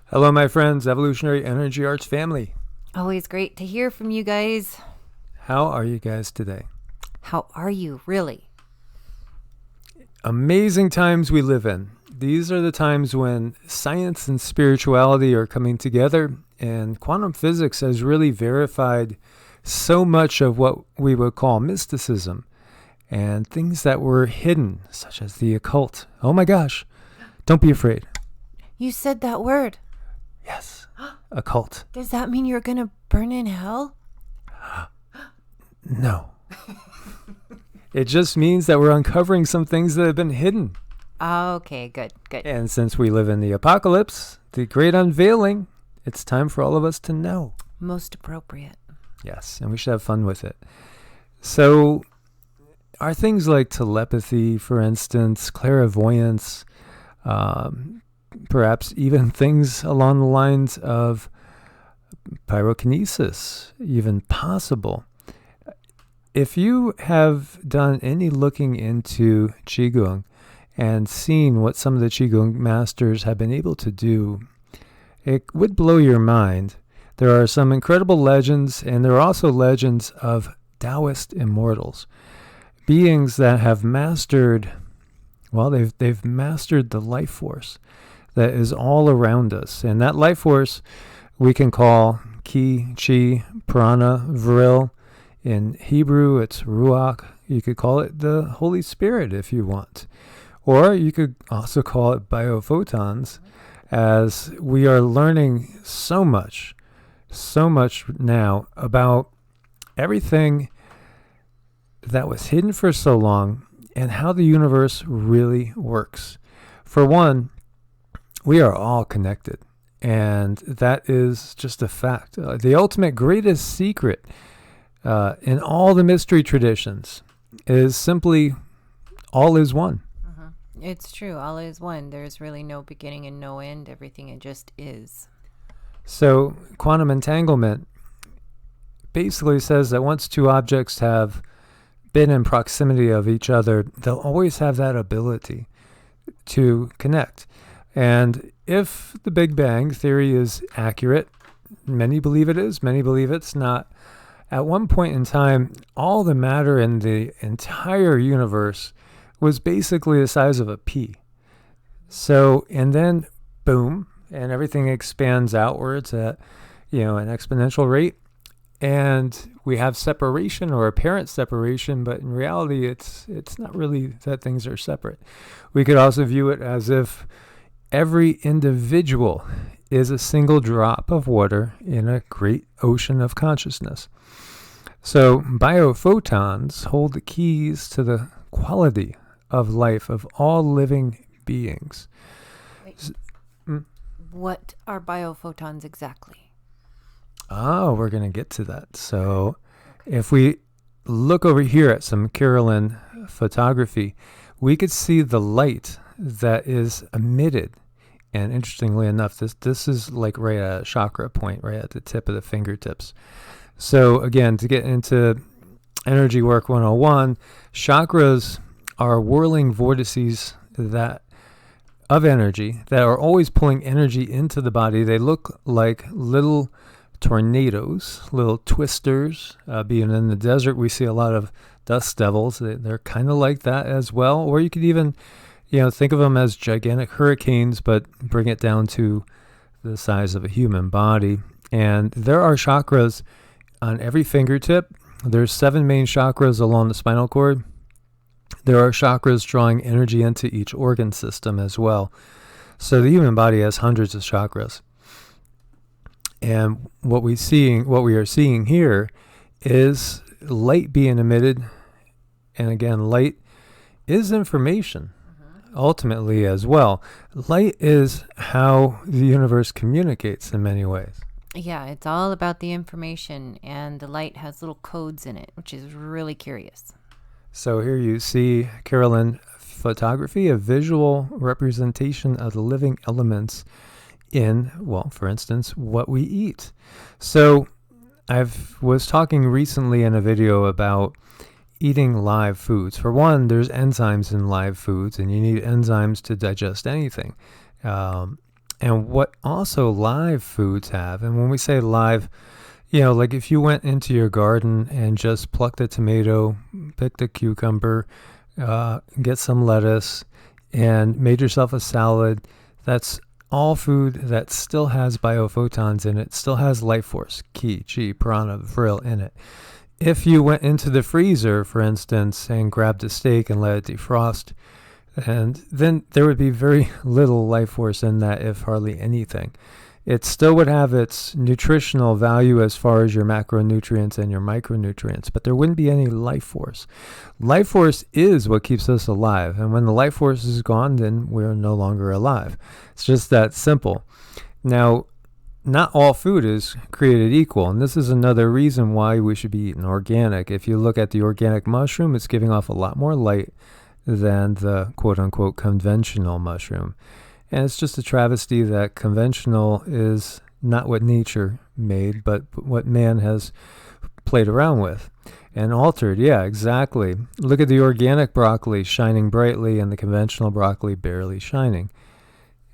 Hello, my friends, Evolutionary Energy Arts family. Always great to hear from you guys. How are you guys today? How are you, really? Amazing times we live in. These are the times when science and spirituality are coming together, and quantum physics has really verified so much of what we would call mysticism and things that were hidden, such as the occult. Oh my gosh, don't be afraid. You said that word. Yes, occult. Does that mean you're going to burn in hell? No. It just means that we're uncovering some things that have been hidden. Okay, good. And since we live in the apocalypse, the great unveiling, it's time for all of us to know. Most appropriate. Yes, and we should have fun with it. So, are things like telepathy, for instance, clairvoyance, perhaps even things along the lines of pyrokinesis even possible? If you have done any looking into QiGong and seen what some of the QiGong masters have been able to do, it would blow your mind. There are some incredible legends, and there are also legends of Taoist immortals, beings that have mastered, well, they've mastered the life force that is all around us. And that life force we can call Ki, Chi, Prana, Vril. In Hebrew, it's Ruach. You could call it the Holy Spirit if you want. Or you could also call it biophotons, as we are learning so much now about everything that was hidden for so long and how the universe really works. For one, we are all connected, and that is just a fact. The ultimate greatest secret in all the mystery traditions is simply all is one. It's true. All is one. There's really no beginning and no end. Everything it just is. So quantum entanglement basically says that once two objects have been in proximity of each other, they'll always have that ability to connect. And if the Big Bang theory is accurate, many believe it is, many believe it's not. At one point in time, all the matter in the entire universe was basically the size of a pea. So, and then boom, and everything expands outwards at, an exponential rate. And we have separation or apparent separation, but in reality, it's not really that things are separate. We could also view it as if every individual is a single drop of water in a great ocean of consciousness. So biophotons hold the keys to the quality of life of all living beings. Wait. What are biophotons exactly? Oh, we're going to get to that. So if we look over here at some Carolyn photography, we could see the light that is emitted. And interestingly enough, this is like right at a chakra point, right at the tip of the fingertips. So again, to get into Energy Work 101, chakras are whirling vortices of energy that are always pulling energy into the body. They look like little tornadoes, little twisters. Being in the desert, we see a lot of dust devils. They're kind of like that as well. Or you could even, think of them as gigantic hurricanes, but bring it down to the size of a human body. And there are chakras on every fingertip. There's 7 main chakras along the spinal cord. There are chakras drawing energy into each organ system as well. So the human body has hundreds of chakras. And what we are seeing here is light being emitted. And again, light is information, ultimately as well. Light is how the universe communicates in many ways. Yeah, it's all about the information, and the light has little codes in it, which is really curious. So here you see, Carolyn, photography, a visual representation of the living elements in, well, for instance, what we eat. So I was talking recently in a video about eating live foods. For one, there's enzymes in live foods, and you need enzymes to digest anything. And what also live foods have, and when we say live, like if you went into your garden and just plucked a tomato, picked a cucumber, get some lettuce, and made yourself a salad, that's all food that still has biophotons in it, still has life force, Ki, Chi, Prana, Vril in it. If you went into the freezer, for instance, and grabbed a steak and let it defrost, and then there would be very little life force in that, if hardly anything. It still would have its nutritional value as far as your macronutrients and your micronutrients, but there wouldn't be any life force. Life force is what keeps us alive, and when the life force is gone, then we're no longer alive. It's just that simple. Now, not all food is created equal, and this is another reason why we should be eating organic. If you look at the organic mushroom, it's giving off a lot more light than the quote-unquote conventional mushroom. And it's just a travesty that conventional is not what nature made, but what man has played around with and altered. Yeah, exactly. Look at the organic broccoli shining brightly and the conventional broccoli barely shining.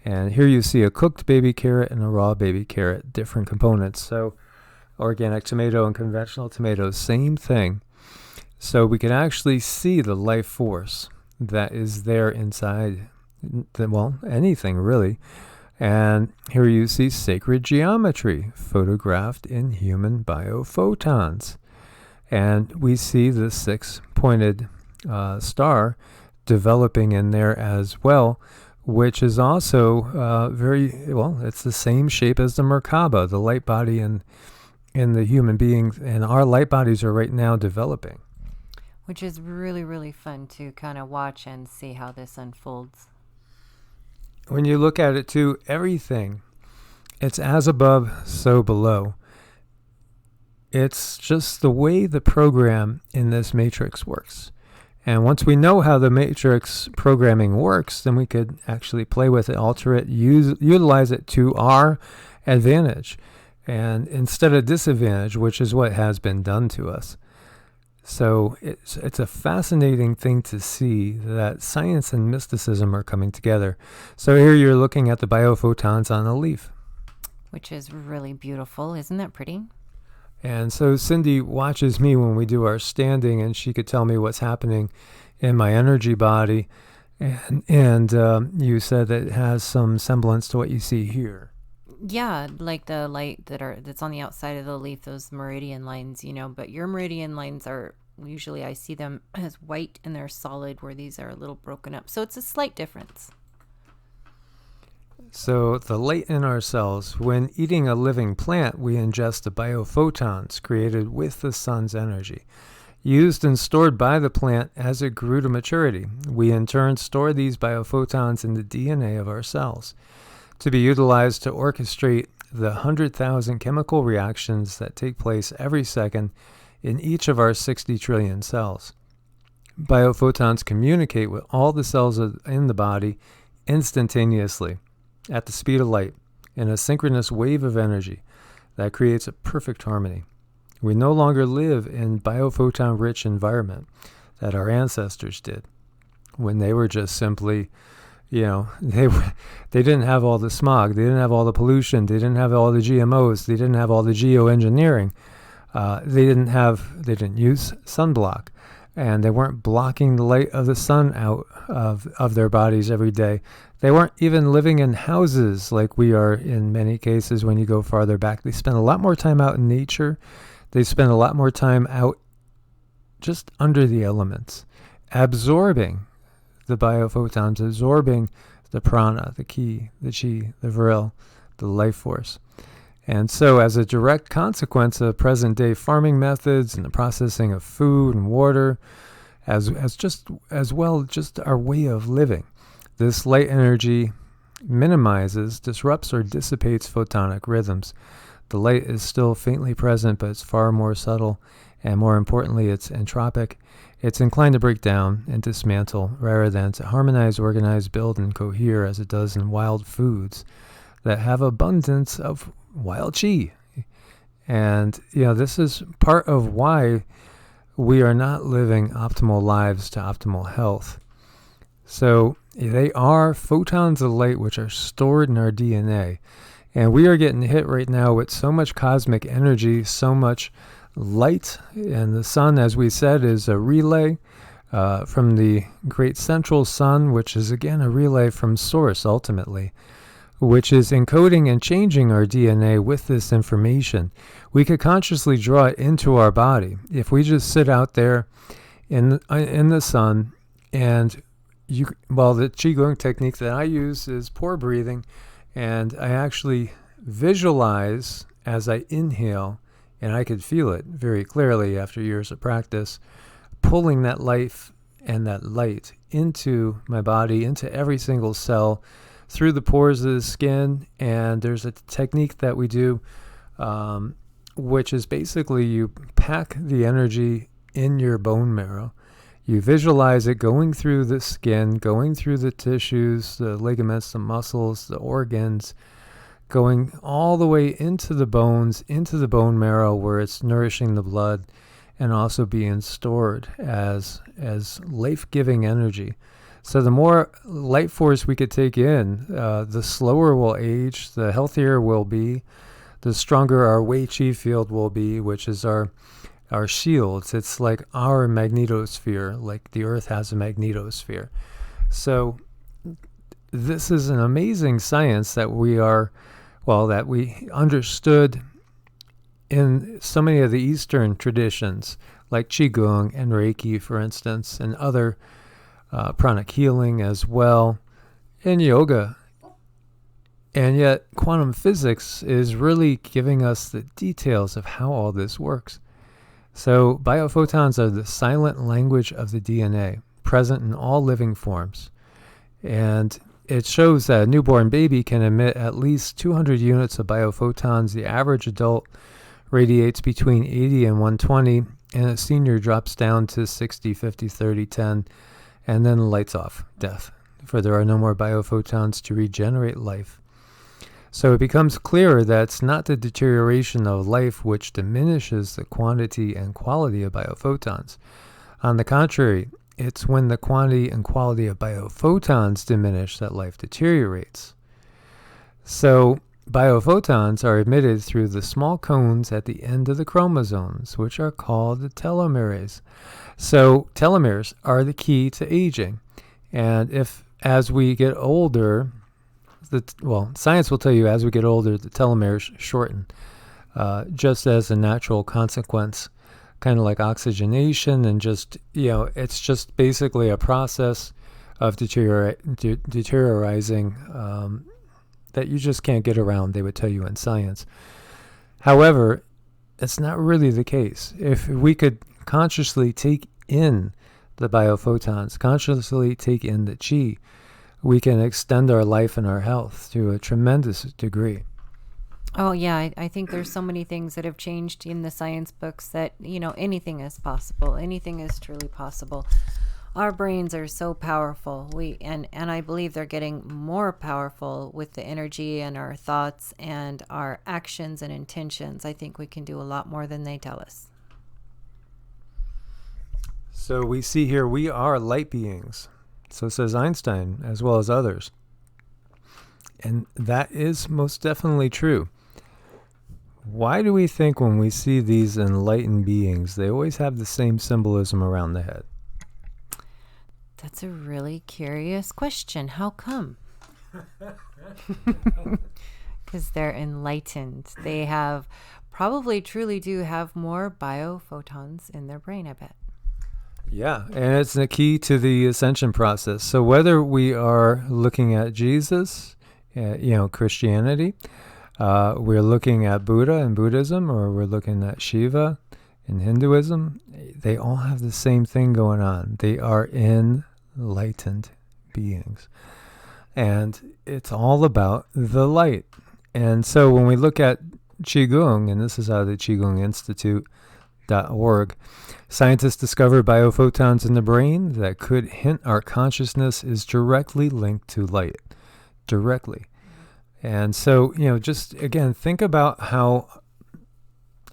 And here you see a cooked baby carrot and a raw baby carrot, different components. So organic tomato and conventional tomato, same thing. So we can actually see the life force that is there inside, anything really. And here you see sacred geometry photographed in human biophotons. And we see the six-pointed star developing in there as well, which is also it's the same shape as the Merkaba, the light body in the human being, and our light bodies are right now developing. Which is really, really fun to kind of watch and see how this unfolds. When you look at it too, everything, it's as above, so below. It's just the way the program in this matrix works. And once we know how the matrix programming works, then we could actually play with it, alter it, utilize it to our advantage, and instead of disadvantage, which is what has been done to us. So it's a fascinating thing to see that science and mysticism are coming together. So here you're looking at the biophotons on a leaf, which is really beautiful. Isn't that pretty? And so Cindy watches me when we do our standing, and she could tell me what's happening in my energy body. And you said that it has some semblance to what you see here. Yeah, like the light that's on the outside of the leaf, those meridian lines, but your meridian lines are usually, I see them as white and they're solid, where these are a little broken up. So it's a slight difference. So the light in our cells, when eating a living plant, we ingest the biophotons created with the sun's energy, used and stored by the plant as it grew to maturity. We in turn store these biophotons in the DNA of our cells, to be utilized to orchestrate the 100,000 chemical reactions that take place every second in each of our 60 trillion cells. Biophotons communicate with all the cells in the body instantaneously, at the speed of light, in a synchronous wave of energy that creates a perfect harmony. We no longer live in biophoton-rich environment that our ancestors did, when they were just simply, they didn't have all the smog, they didn't have all the pollution, they didn't have all the GMOs, they didn't have all the geoengineering, they didn't use sunblock, and they weren't blocking the light of the sun out of their bodies every day. They weren't even living in houses like we are in many cases when you go farther back. They spent a lot more time out in nature. They spent a lot more time out just under the elements, absorbing the biophotons, absorbing the prana, the ki, the chi, the vril, the life force. And so as a direct consequence of present-day farming methods and the processing of food and water, as well our way of living, this light energy minimizes, disrupts, or dissipates photonic rhythms. The light is still faintly present, but it's far more subtle, and more importantly, it's entropic. It's inclined to break down and dismantle rather than to harmonize, organize, build, and cohere as it does in wild foods that have abundance of wild chi. And, this is part of why we are not living optimal lives to optimal health. So They are photons of light which are stored in our DNA. And we are getting hit right now with so much cosmic energy, so much light. And the sun, as we said, is a relay from the great central sun, which is again a relay from source ultimately, which is encoding and changing our DNA with this information. We could consciously draw it into our body. If we just sit out there in the sun, and the QiGong technique that I use is pore breathing, and I actually visualize as I inhale, and I could feel it very clearly after years of practice, pulling that life and that light into my body, into every single cell, through the pores of the skin. And there's a technique that we do, which is basically you pack the energy in your bone marrow. You visualize it going through the skin, going through the tissues, the ligaments, the muscles, the organs, going all the way into the bones, into the bone marrow where it's nourishing the blood and also being stored as life-giving energy. So the more light force we could take in, the slower we'll age, the healthier we'll be, the stronger our Wei Qi field will be, which is our shields. It's like our magnetosphere, like the Earth has a magnetosphere. So this is an amazing science that we understood in so many of the Eastern traditions, like QiGong and Reiki, for instance, and other pranic healing as well, and yoga. And yet quantum physics is really giving us the details of how all this works. So biophotons are the silent language of the DNA, present in all living forms. And it shows that a newborn baby can emit at least 200 units of biophotons. The average adult radiates between 80 and 120, and a senior drops down to 60, 50, 30, 10, and then lights off, death, for there are no more biophotons to regenerate life. So it becomes clearer that it's not the deterioration of life which diminishes the quantity and quality of biophotons. On the contrary, it's when the quantity and quality of biophotons diminish that life deteriorates. So biophotons are emitted through the small cones at the end of the chromosomes, which are called the telomeres. So telomeres are the key to aging. And if, as we get older, science will tell you as we get older, the telomeres shorten, just as a natural consequence, kind of like oxygenation, and just, it's just basically a process of deteriorizing that you just can't get around, they would tell you in science. However, it's not really the case. If we could consciously take in the biophotons, consciously take in the chi, we can extend our life and our health to a tremendous degree. Oh, yeah. I think there's so many things that have changed in the science books that, anything is possible. Anything is truly possible. Our brains are so powerful. And I believe they're getting more powerful with the energy and our thoughts and our actions and intentions. I think we can do a lot more than they tell us. So we see here, we are light beings. So says Einstein, as well as others. And that is most definitely true. Why do we think when we see these enlightened beings, they always have the same symbolism around the head? That's a really curious question. How come? Because they're enlightened. They have probably truly do have more biophotons in their brain, I bet. Yeah, and it's the key to the ascension process. So whether we are looking at Jesus, Christianity, we're looking at Buddha in Buddhism, or we're looking at Shiva in Hinduism, they all have the same thing going on. They are enlightened beings. And it's all about the light. And so when we look at QiGong, and this is out of the QiGong Institute.org, scientists discovered biophotons in the brain that could hint our consciousness is directly linked to light. Directly. And so, just again, think about how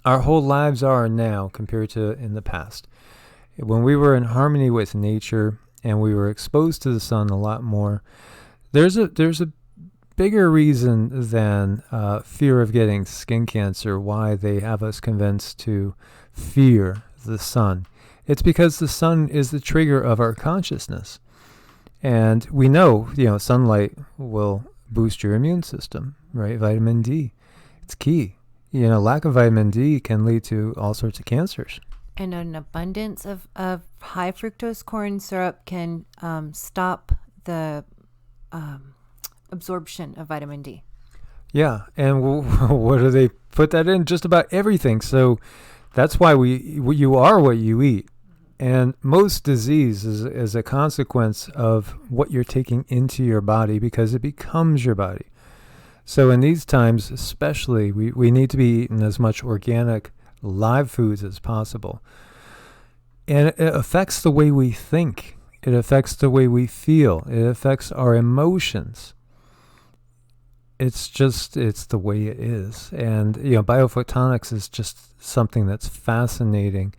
our whole lives are now compared to in the past. When we were in harmony with nature and we were exposed to the sun a lot more, there's a bigger reason than fear of getting skin cancer why they have us convinced to fear the sun. It's because the sun is the trigger of our consciousness. And we know, sunlight will boost your immune system, right? Vitamin D, it's key. Lack of vitamin D can lead to all sorts of cancers. And an abundance of high fructose corn syrup can stop the absorption of vitamin D. Yeah, and what do they put that in? Just about everything. So that's why you are what you eat. And most disease is a consequence of what you're taking into your body because it becomes your body. So in these times especially, we need to be eating as much organic live foods as possible. And it affects the way we think. It affects the way we feel. It affects our emotions. It's the way it is. And, biophotonics is just something that's fascinating.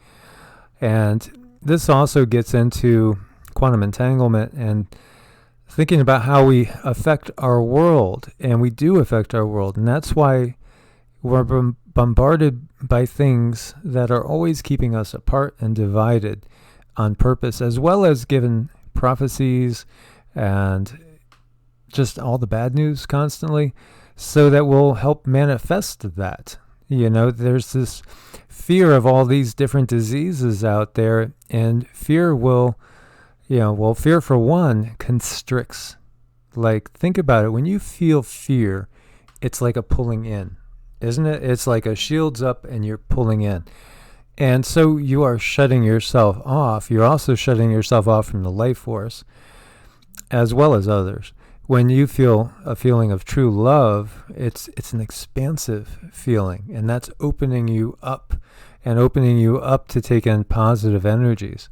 And this also gets into quantum entanglement and thinking about how we affect our world. And we do affect our world. And that's why we're bombarded by things that are always keeping us apart and divided on purpose, as well as given prophecies and just all the bad news constantly, so that we'll help manifest that. There's this fear of all these different diseases out there, and fear will, fear for one constricts. Like, think about it. When you feel fear, it's like a pulling in, isn't it? It's like a shield's up and you're pulling in. And so you are shutting yourself off. You're also shutting yourself off from the life force, as well as others. When you feel a feeling of true love, it's an expansive feeling, and that's opening you up to take in positive energies.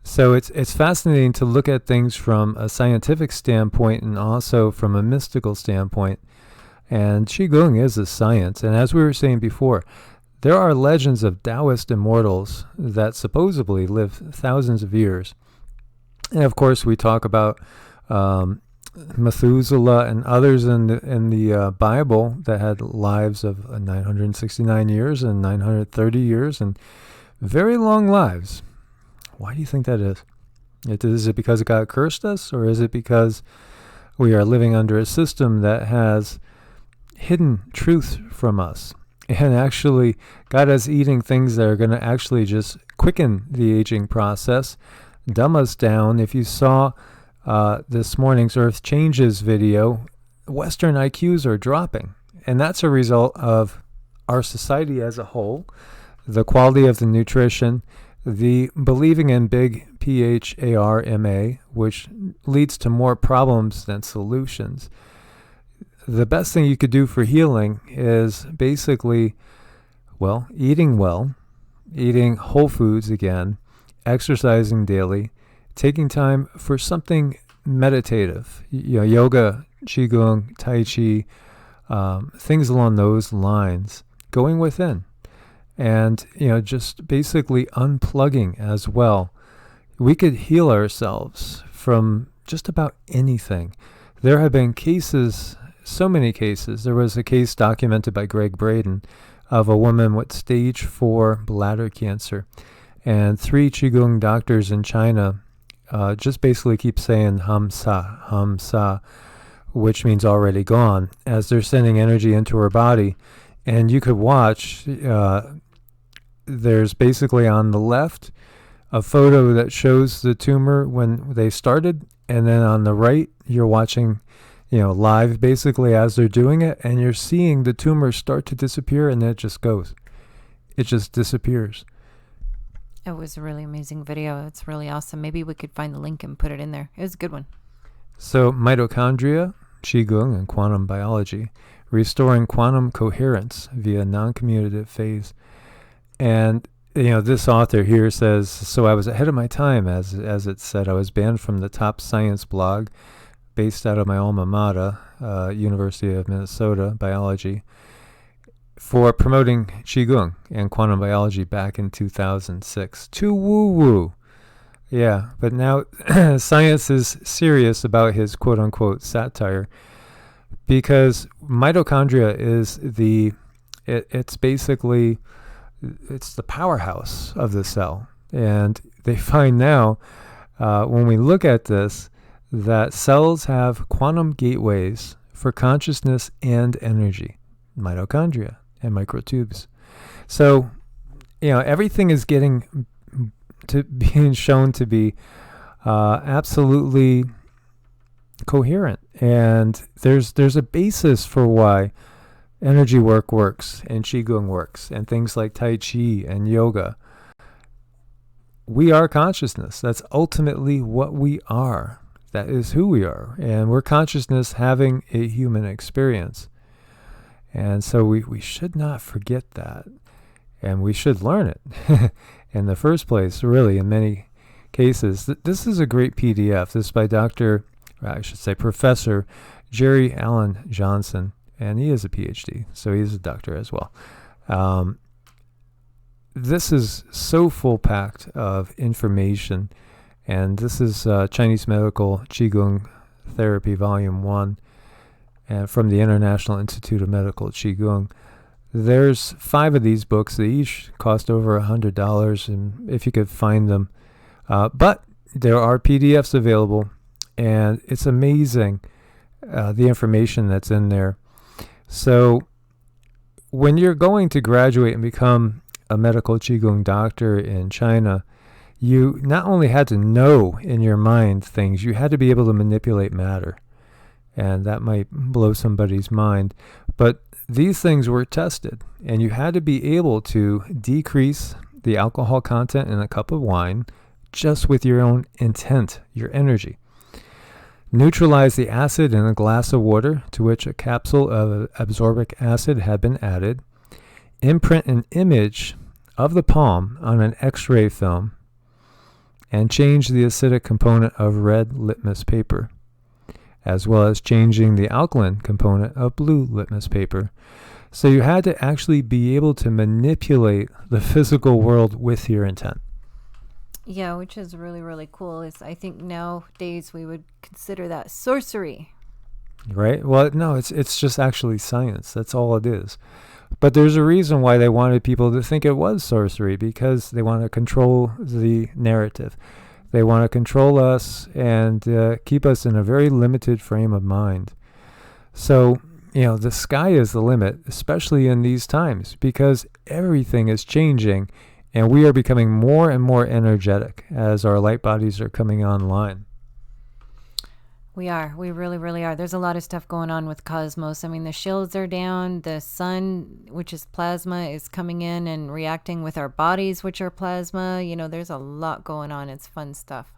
So it's fascinating to look at things from a scientific standpoint and also from a mystical standpoint. And QiGong is a science. And as we were saying before, there are legends of Taoist immortals that supposedly live thousands of years. And of course, we talk about Methuselah and others in the Bible that had lives of 969 years and 930 years and very long lives. Why do you think that is? Is it because God cursed us, or is it because we are living under a system that has hidden truth from us? And actually got us eating things that are going to actually just quicken the aging process, dumb us down. If you saw this morning's Earth Changes video, Western IQs are dropping. And that's a result of our society as a whole, the quality of the nutrition, the believing in big PHARMA, which leads to more problems than solutions. The best thing you could do for healing is basically, eating well, eating whole foods again, exercising daily, taking time for something meditative, yoga, qigong, tai chi, things along those lines, going within, and just basically unplugging as well. We could heal ourselves from just about anything. There have been cases, so many cases. There was a case documented by Greg Braden of a woman with stage 4 bladder cancer, and 3 qigong doctors in China just basically keep saying hum sa, which means already gone, as they're sending energy into her body. And you could watch, there's basically on the left a photo that shows the tumor when they started, and then on the right you're watching live basically as they're doing it, and you're seeing the tumor start to disappear, and then it just goes. It just disappears. It was a really amazing video. It's really awesome. Maybe we could find the link and put it in there. It was a good one. So mitochondria, qigong, and quantum biology, restoring quantum coherence via non-commutative phase. And this author here says, so I was ahead of my time, as it said. I was banned from the top science blog based out of my alma mater, University of Minnesota, biology, for promoting qigong and quantum biology back in 2006. Too woo-woo. Yeah, but now science is serious about his quote unquote satire because mitochondria is it's basically it's the powerhouse of the cell. And they find now, when we look at this, that cells have quantum gateways for consciousness and energy, mitochondria and microtubes. So, everything is getting to being shown to be absolutely coherent, and there's a basis for why energy work works and qigong works and things like tai chi and yoga. We are consciousness. That's ultimately what we are. That is who we are, and we're consciousness having a human experience. And so we should not forget that, and we should learn it in the first place, really, in many cases. This is a great PDF. This is by Professor Jerry Allen Johnson, and he is a PhD, so he's a doctor as well. This is so full-packed of information, and this is Chinese Medical Qigong Therapy, Volume 1, and from the International Institute of Medical Qigong. There's 5 of these books. They each cost over $100, and if you could find them. But there are PDFs available, and it's amazing the information that's in there. So when you're going to graduate and become a medical Qigong doctor in China, you not only had to know in your mind things, you had to be able to manipulate matter. And that might blow somebody's mind. But these things were tested, and you had to be able to decrease the alcohol content in a cup of wine just with your own intent, your energy. Neutralize the acid in a glass of water to which a capsule of absorbic acid had been added. Imprint an image of the palm on an X-ray film and change the acidic component of red litmus paper, as well as changing the alkaline component of blue litmus paper. So you had to actually be able to manipulate the physical world with your intent. Yeah, which is really, really cool. I think nowadays we would consider that sorcery. Right? Well, no, it's just actually science. That's all it is. But there's a reason why they wanted people to think it was sorcery, because they want to control the narrative. They want to control us and keep us in a very limited frame of mind. So, the sky is the limit, especially in these times, because everything is changing and we are becoming more and more energetic as our light bodies are coming online. We are. We really, really are. There's a lot of stuff going on with cosmos. I mean, the shields are down. The sun, which is plasma, is coming in and reacting with our bodies, which are plasma. There's a lot going on. It's fun stuff.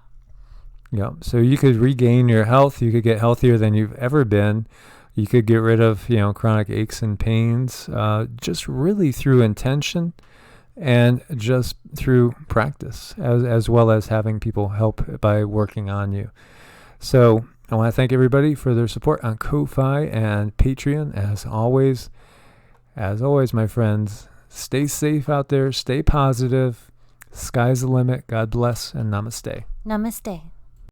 Yeah. So you could regain your health. You could get healthier than you've ever been. You could get rid of, chronic aches and pains, just really through intention and just through practice, as well as having people help by working on you. So I want to thank everybody for their support on Ko-Fi and Patreon. As always, my friends, stay safe out there, stay positive. Sky's the limit. God bless, and namaste. Namaste.